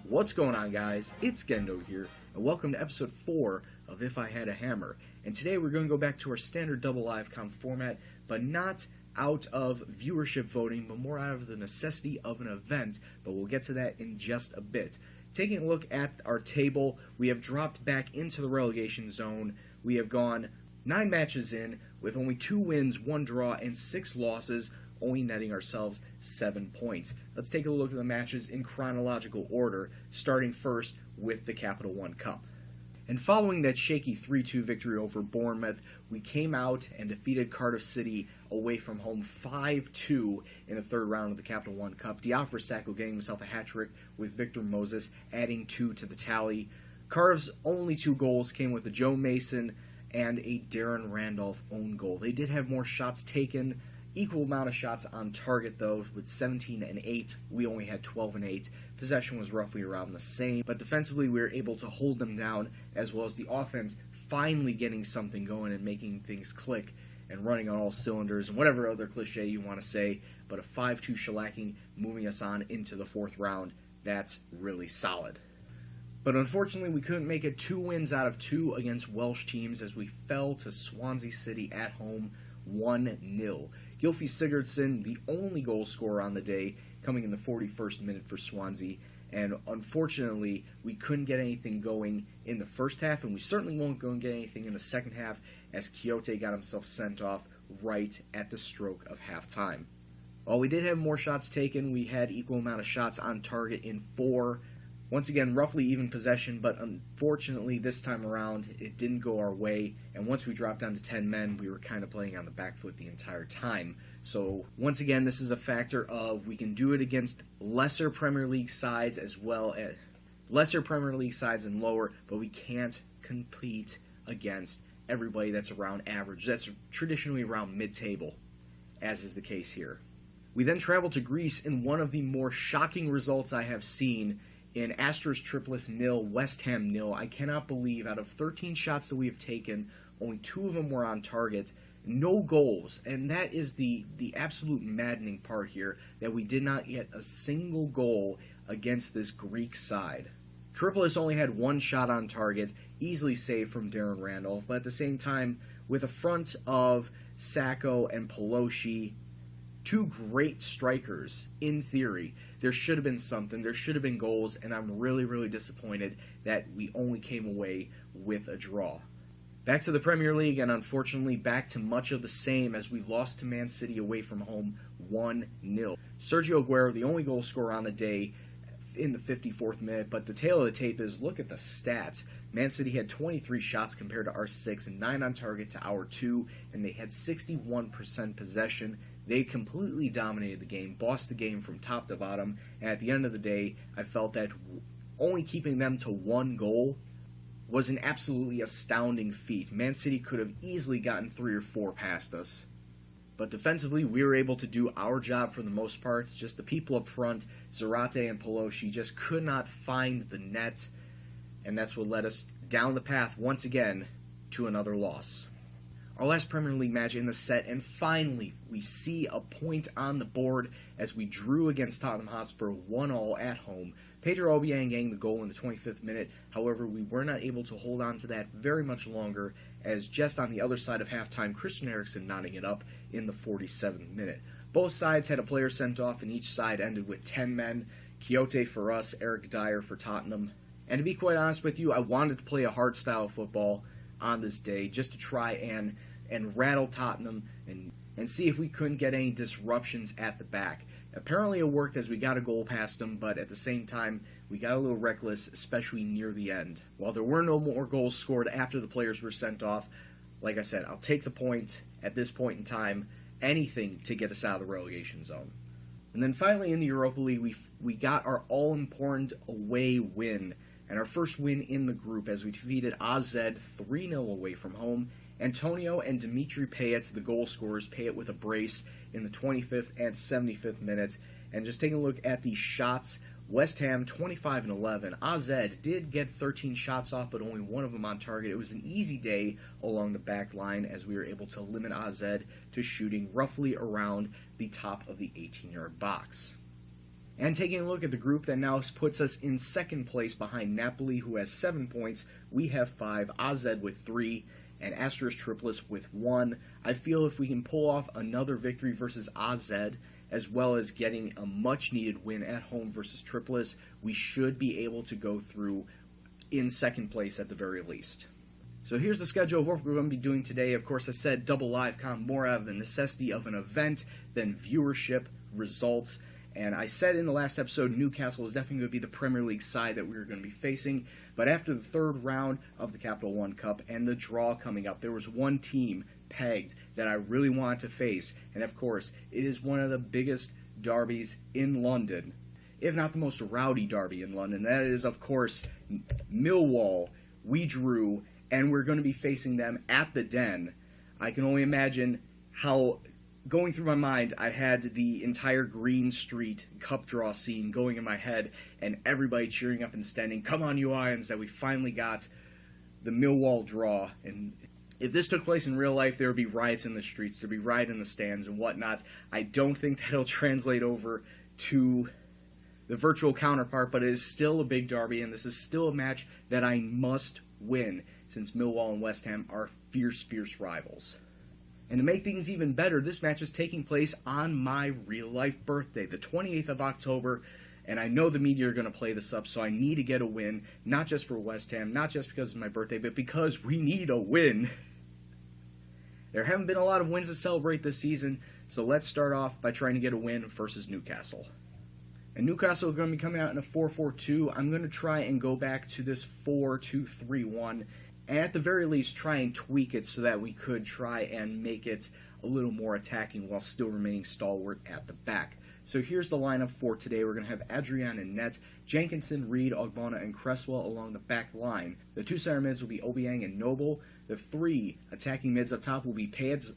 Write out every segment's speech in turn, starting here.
What's going on, guys? It's Gendo here, and welcome to episode 4 of If I Had a Hammer. And today we're going to go back to our standard double live comp format, but not out of viewership voting, but more out of the necessity of an event, but we'll get to that in just a bit. Taking a look at our table, we have dropped back into the relegation zone. We have gone 9 matches in, with only 2 wins, 1 draw, and 6 losses, only netting ourselves 7 points. Let's take a look at the matches in chronological order, starting first with the Capital One Cup. And following that shaky 3-2 victory over Bournemouth, we came out and defeated Cardiff City away from home 5-2 in the third round of the Capital One Cup. Diafra Sacco getting himself a hat-trick with Victor Moses adding 2 to the tally. Cardiff's only 2 goals came with a Joe Mason and a Darren Randolph own goal. They did have more shots taken, equal amount of shots on target though, with 17 and 8. We only had 12 and 8. Possession was roughly around the same, but defensively we were able to hold them down, as well as the offense finally getting something going and making things click and running on all cylinders and whatever other cliche you want to say. But a 5-2 shellacking moving us on into the 4th round, that's really solid. But unfortunately, we couldn't make it 2 wins out of 2 against Welsh teams as we fell to Swansea City at home 1-0. Gylfi Sigurdsson, the only goal scorer on the day, coming in the 41st minute for Swansea. And unfortunately, we couldn't get anything going in the first half, and we certainly won't go and get anything in the second half, as Quixote got himself sent off right at the stroke of halftime. While we did have more shots taken, we had equal amount of shots on target in 4. Once again, roughly even possession, but unfortunately this time around it didn't go our way, and once we dropped down to 10 men, we were kind of playing on the back foot the entire time. So once again, this is a factor of we can do it against lesser Premier League sides as well as lesser Premier League sides and lower, but we can't compete against everybody that's around average. That's traditionally around mid-table, as is the case here. We then traveled to Greece in one of the more shocking results I have seen in Astros Tripolis 0, West Ham 0. I cannot believe out of 13 shots that we have taken, only 2 of them were on target. No goals, and that is the absolute maddening part here, that we did not get a single goal against this Greek side. Tripolis only had 1 shot on target, easily saved from Darren Randolph, but at the same time, with a front of Sacco and Pelosi, 2 great strikers, in theory, there should have been something, there should have been goals, and I'm really, really disappointed that we only came away with a draw. Back to the Premier League, and unfortunately back to much of the same as we lost to Man City away from home 1-0. Sergio Aguero, the only goal scorer on the day, in the 54th minute, but the tail of the tape is, look at the stats. Man City had 23 shots compared to our 6, and 9 on target to our 2, and they had 61% possession. They completely dominated the game, bossed the game from top to bottom, and at the end of the day, I felt that only keeping them to 1 goal was an absolutely astounding feat. Man City could have easily gotten 3 or 4 past us. But defensively, we were able to do our job for the most part. It's just the people up front, Zarate and Pelosi, just could not find the net, and that's what led us down the path once again to another loss. Our last Premier League match in the set, and finally we see a point on the board as we drew against Tottenham Hotspur 1-1 at home. Pedro Obiang getting the goal in the 25th minute. However, we were not able to hold on to that very much longer, as just on the other side of halftime, Christian Eriksen knotting it up in the 47th minute. Both sides had a player sent off, and each side ended with 10 men. Quixote for us, Eric Dyer for Tottenham. And to be quite honest with you, I wanted to play a hard style of football on this day, just to try and rattle Tottenham and see if we couldn't get any disruptions at the back. Apparently it worked, as we got a goal past them, but at the same time, we got a little reckless, especially near the end. While there were no more goals scored after the players were sent off, like I said, I'll take the point at this point in time, anything to get us out of the relegation zone. And then finally in the Europa League, we got our all-important away win, and our first win in the group as we defeated AZ 3-0 away from home. Antonio and Dimitri Payet, the goal scorers, Payet with a brace in the 25th and 75th minutes. And just taking a look at the shots, West Ham 25 and 11. AZ did get 13 shots off, but only 1 of them on target. It was an easy day along the back line as we were able to limit AZ to shooting roughly around the top of the 18-yard box. And taking a look at the group that now puts us in second place behind Napoli, who has 7 points. We have 5, AZ with 3, and Asteris Tripolis with 1. I feel if we can pull off another victory versus AZ, as well as getting a much-needed win at home versus Tripolis, we should be able to go through in second place at the very least. So here's the schedule of what we're going to be doing today. Of course, I said double live com, more out of the necessity of an event than viewership results. And I said in the last episode, Newcastle is definitely going to be the Premier League side that we were going to be facing. But after the third round of the Capital One Cup and the draw coming up, there was one team pegged that I really wanted to face. And of course, it is one of the biggest derbies in London, if not the most rowdy derby in London. That is, of course, Millwall. We drew, and we're going to be facing them at the Den. I can only imagine how, going through my mind, I had the entire Green Street Cup draw scene going in my head, and everybody cheering up and standing, "Come on, you Irons," that we finally got the Millwall draw. And if this took place in real life, there would be riots in the streets, there would be riots in the stands and whatnot. I don't think that'll translate over to the virtual counterpart, but it is still a big derby, and this is still a match that I must win, since Millwall and West Ham are fierce, fierce rivals. And to make things even better, this match is taking place on my real-life birthday, the 28th of October, and I know the media are going to play this up, so I need to get a win, not just for West Ham, not just because it's my birthday, but because we need a win. There haven't been a lot of wins to celebrate this season, so let's start off by trying to get a win versus Newcastle. And Newcastle are going to be coming out in a 4-4-2. I'm going to try and go back to this 4-2-3-1, and at the very least try and tweak it so that we could try and make it a little more attacking while still remaining stalwart at the back. So here's the lineup for today. We're going to have Adrian in net, Jenkinson, Reed, Ogbonna, and Cresswell along the back line. The two center mids will be Obiang and Noble. The three attacking mids up top will be Pads,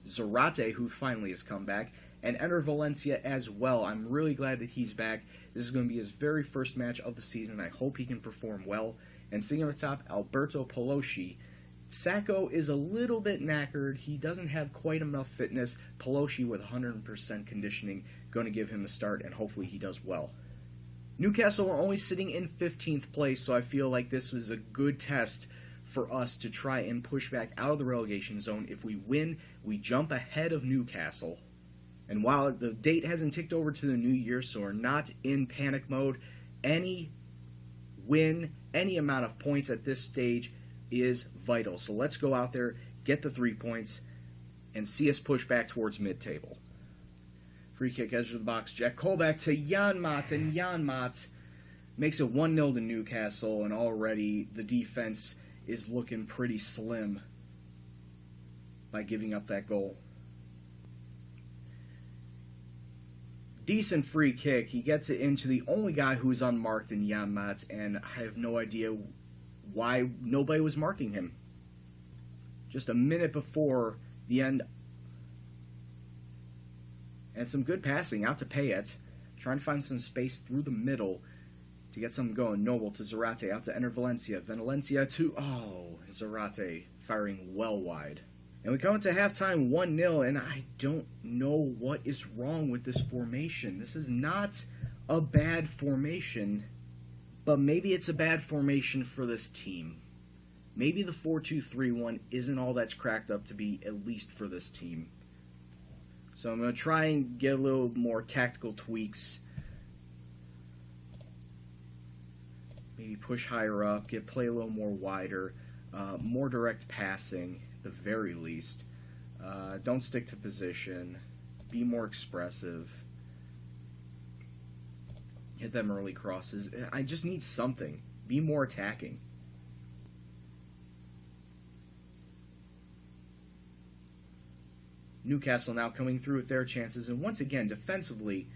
Zarate, who finally has come back, and Enter Valencia as well. I'm really glad that he's back. This is going to be his very first match of the season. I hope he can perform well. And sitting up top, Alberto Pelosi. Sacco is a little bit knackered. He doesn't have quite enough fitness. Pelosi with 100% conditioning, going to give him a start, and hopefully he does well. Newcastle are only sitting in 15th place, so I feel like this was a good test for us to try and push back out of the relegation zone. If we win, we jump ahead of Newcastle. And while the date hasn't ticked over to the new year, so we're not in panic mode, any win, any amount of points at this stage is vital. So let's go out there, get the 3 points, and see us push back towards mid-table. Free kick, edge of the box, Jack Colback to Jan Mott, and Jan Mott makes it 1-0 to Newcastle, and already the defense is looking pretty slim by giving up that goal. Decent free kick. He gets it into the only guy who's unmarked in Jan Mott, and I have no idea why nobody was marking him. Just a minute before the end. And some good passing out to Payet. Trying to find some space through the middle to get something going. Noble to Zarate, out to Enter Valencia. Valencia to, Zarate firing well wide. And we come into halftime 1-0, and I don't know what is wrong with this formation. This is not a bad formation, but maybe it's a bad formation for this team. Maybe the 4-2-3-1 isn't all that's cracked up to be, at least for this team. So I'm going to try and get a little more tactical tweaks. Maybe push higher up, play a little more wider, more direct passing. The very least. Don't stick to position. Be more expressive. Hit them early crosses. I just need something. Be more attacking. Newcastle now coming through with their chances, and once again, defensively,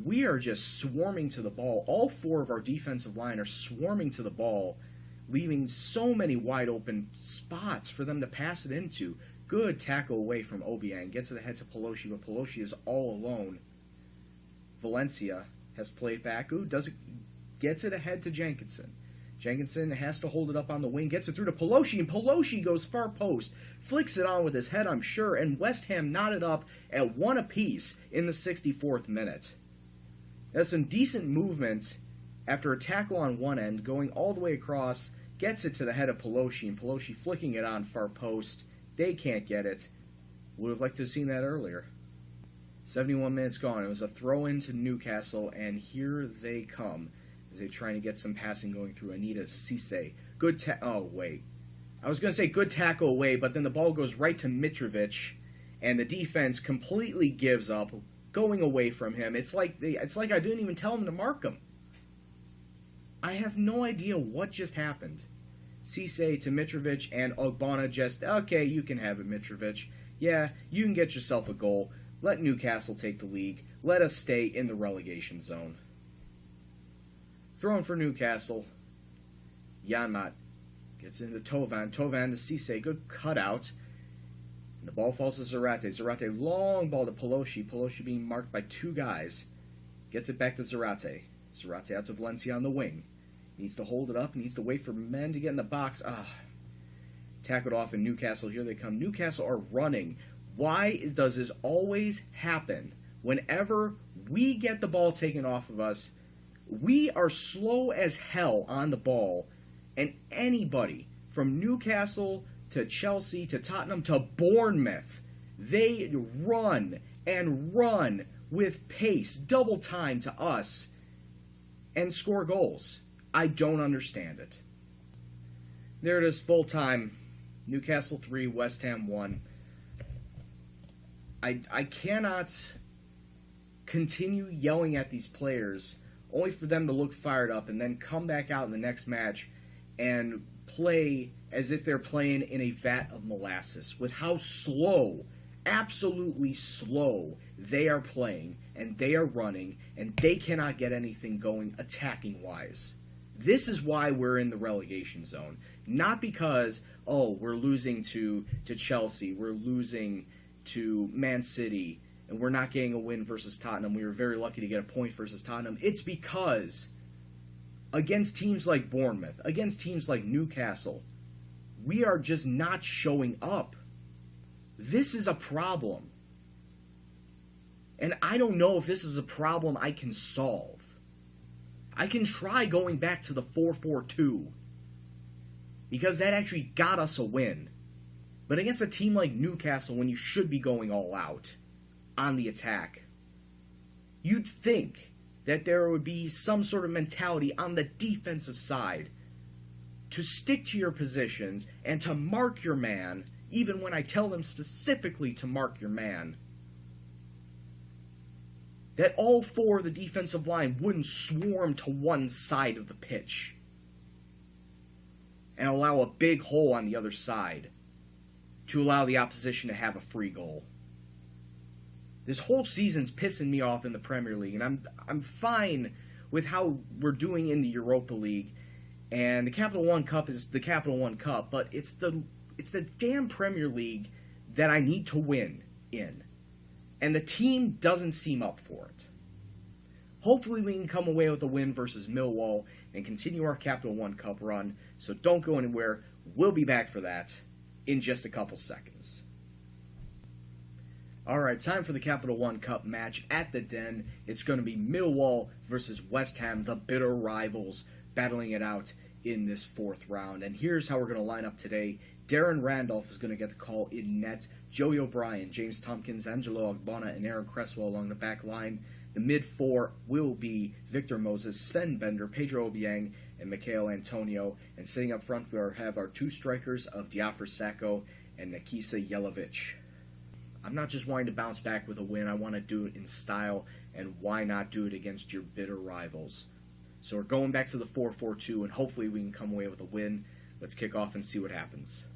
we are just swarming to the ball. All four of our defensive line are swarming to the ball, leaving so many wide open spots for them to pass it into. Good tackle away from Obiang. Gets it ahead to Pelosi, but Pelosi is all alone. Valencia has played back. Gets it ahead to Jenkinson. Jenkinson has to hold it up on the wing. Gets it through to Pelosi, and Pelosi goes far post. Flicks it on with his head, I'm sure, and West Ham knotted up at 1 apiece in the 64th minute. Has some decent movement after a tackle on one end, going all the way across, gets it to the head of Pelosi, and Pelosi flicking it on far post. They can't get it. Would have liked to have seen that earlier. 71 minutes gone. It was a throw-in to Newcastle, and here they come as they're trying to get some passing going through. Nisi. I was going to say good tackle away, but then the ball goes right to Mitrovic, and the defense completely gives up, going away from him. It's like I didn't even tell him to mark him. I have no idea what just happened. Cisse to Mitrovic, and Ogbonna just, okay, you can have it, Mitrovic. Yeah, you can get yourself a goal. Let Newcastle take the league. Let us stay in the relegation zone. Throwing for Newcastle. Janmat gets into Tovan. Tovan to Cisse. Good cutout. And the ball falls to Zarate. Zarate, long ball to Pelosi. Pelosi being marked by two guys. Gets it back to Zarate. Zarate out to Valencia on the wing. Needs to hold it up. Needs to wait for men to get in the box. Tackled off in Newcastle. Here they come. Newcastle are running. Why does this always happen? Whenever we get the ball taken off of us, we are slow as hell on the ball. And anybody from Newcastle to Chelsea to Tottenham to Bournemouth, they run and run with pace, double time to us, and score goals. I don't understand it. There it is, full time. Newcastle 3, West Ham 1. I cannot continue yelling at these players only for them to look fired up and then come back out in the next match and play as if they're playing in a vat of molasses with how slow, absolutely slow, they are playing and they are running and they cannot get anything going attacking-wise. This is why we're in the relegation zone. Not because, we're losing to Chelsea, we're losing to Man City, and we're not getting a win versus Tottenham. We were very lucky to get a point versus Tottenham. It's because against teams like Bournemouth, against teams like Newcastle, we are just not showing up. This is a problem. And I don't know if this is a problem I can solve. I can try going back to the 4-4-2, because that actually got us a win. But against a team like Newcastle, when you should be going all out on the attack, you'd think that there would be some sort of mentality on the defensive side to stick to your positions and to mark your man, even when I tell them specifically to mark your man. That all four of the defensive line wouldn't swarm to one side of the pitch and allow a big hole on the other side to allow the opposition to have a free goal. This whole season's pissing me off in the Premier League, and I'm fine with how we're doing in the Europa League, and the Capital One Cup is the Capital One Cup, but it's the damn Premier League that I need to win in, and the team doesn't seem up for it. Hopefully we can come away with a win versus Millwall and continue our Capital One Cup run, so don't go anywhere. We'll be back for that in just a couple seconds. Alright, time for the Capital One Cup match at the Den. It's going to be Millwall versus West Ham, the bitter rivals, battling it out in this fourth round. And here's how we're going to line up today. Darren Randolph is going to get the call in net. Joey O'Brien, James Tompkins, Angelo Ogbonna, and Aaron Cresswell along the back line. The mid four will be Victor Moses, Sven Bender, Pedro Obiang, and Mikhail Antonio. And sitting up front, we have our two strikers of Diafra Sacco and Nikisa Jelavic. I'm not just wanting to bounce back with a win. I want to do it in style, and why not do it against your bitter rivals? So we're going back to the 4-4-2, and hopefully we can come away with a win. Let's kick off and see what happens.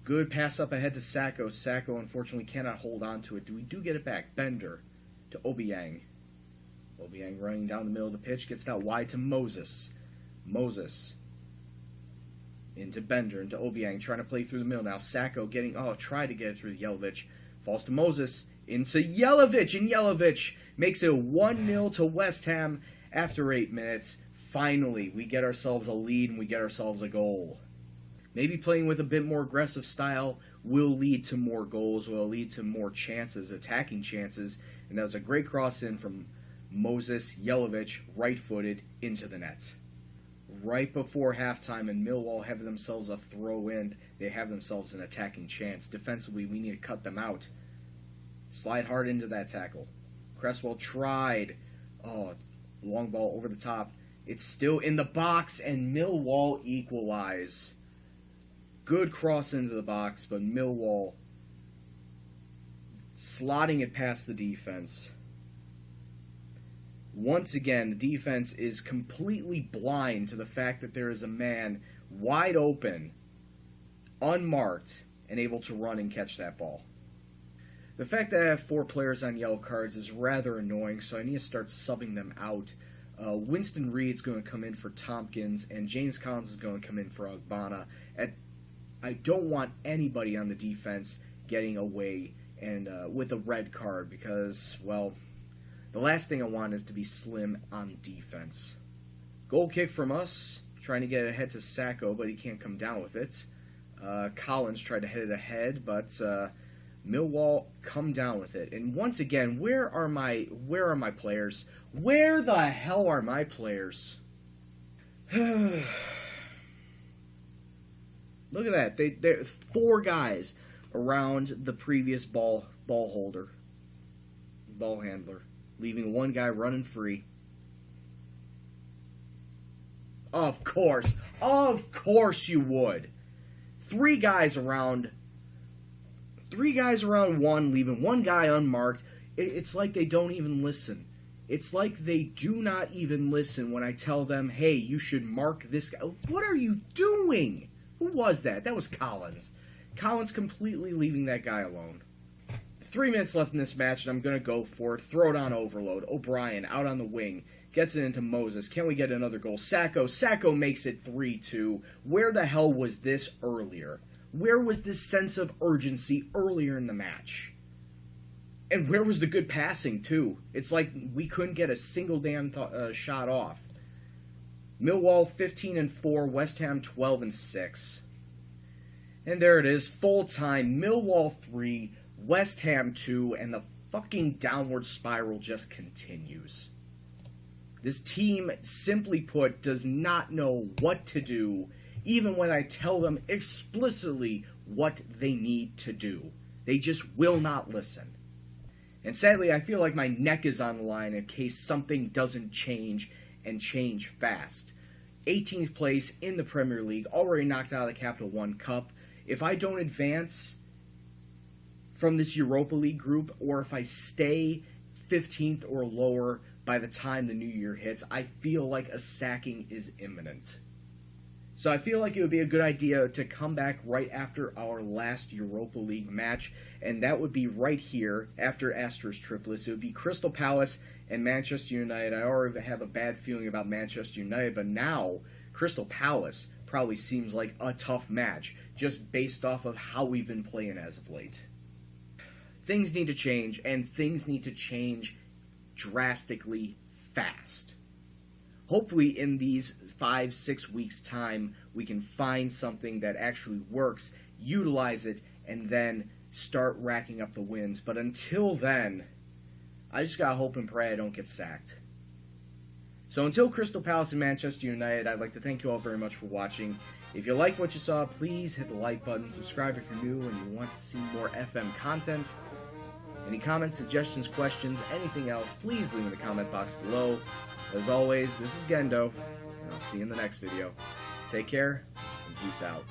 Good pass up ahead to Sacco. Sacco, unfortunately, cannot hold on to it. We do get it back. Bender to Obiang. Obiang running down the middle of the pitch, gets it out wide to Moses. Moses into Bender, into Obiang, trying to play through the middle now. Sacco tried to get it through Jelavic. Falls to Moses, into Jelavic, and Jelavic makes it 1-0 to West Ham after 8 minutes. Finally, we get ourselves a lead and we get ourselves a goal. Maybe playing with a bit more aggressive style will lead to more goals, will lead to more chances, attacking chances. And that was a great cross in from Moses Jelavic, right-footed, into the net. Right before halftime, and Millwall have themselves a throw-in. They have themselves an attacking chance. Defensively, we need to cut them out. Slide hard into that tackle. Cresswell tried. Oh, long ball over the top. It's still in the box, and Millwall equalize. Good cross into the box, but Millwall slotting it past the defense. Once again, the defense is completely blind to the fact that there is a man wide open, unmarked, and able to run and catch that ball. The fact that I have 4 players on yellow cards is rather annoying, so I need to start subbing them out. Winston Reed's going to come in for Tompkins, and James Collins is going to come in for Ogbonna. I don't want anybody on the defense getting away and with a red card because, well, the last thing I want is to be slim on defense. Goal kick from us, trying to get it ahead to Sacco, but he can't come down with it. Collins tried to head it ahead, but Millwall come down with it. And once again, where are my players? Where the hell are my players? Look at that. There 4 guys around the previous ball handler, leaving 1 guy running free. Of course you would. 3 guys around 1, leaving 1 guy unmarked. It's like they don't even listen. It's like they do not even listen when I tell them, hey, you should mark this guy. What are you doing? Who was that? That was Collins. Collins completely leaving that guy alone. 3 minutes left in this match, and I'm going to go for it. Throw it on overload. O'Brien out on the wing. Gets it into Moses. Can we get another goal? Sacco makes it 3-2. Where the hell was this earlier? Where was this sense of urgency earlier in the match? And where was the good passing, too? It's like we couldn't get a single damn shot off. Millwall 15-4, West Ham 12-6. And there it is, full time. Millwall 3, West Ham 2, and the fucking downward spiral just continues. This team, simply put, does not know what to do, even when I tell them explicitly what they need to do. They just will not listen. And sadly, I feel like my neck is on the line in case something doesn't change, and change fast. 18th place in the Premier League, already knocked out of the Capital One Cup. If I don't advance from this Europa League group, or if I stay 15th or lower by the time the new year hits, I feel like a sacking is imminent. So I feel like it would be a good idea to come back right after our last Europa League match, and that would be right here after Astor's Triplets. It would be Crystal Palace and Manchester United. I already have a bad feeling about Manchester United, but now Crystal Palace probably seems like a tough match, just based off of how we've been playing as of late. Things need to change, and things need to change drastically fast. Hopefully in these 5-6 weeks' time, we can find something that actually works, utilize it, and then start racking up the wins. But until then, I just gotta hope and pray I don't get sacked. So until Crystal Palace and Manchester United, I'd like to thank you all very much for watching. If you liked what you saw, please hit the like button, subscribe if you're new and you want to see more FM content. Any comments, suggestions, questions, anything else, please leave in the comment box below. As always, this is Gendo, and I'll see you in the next video. Take care, and peace out.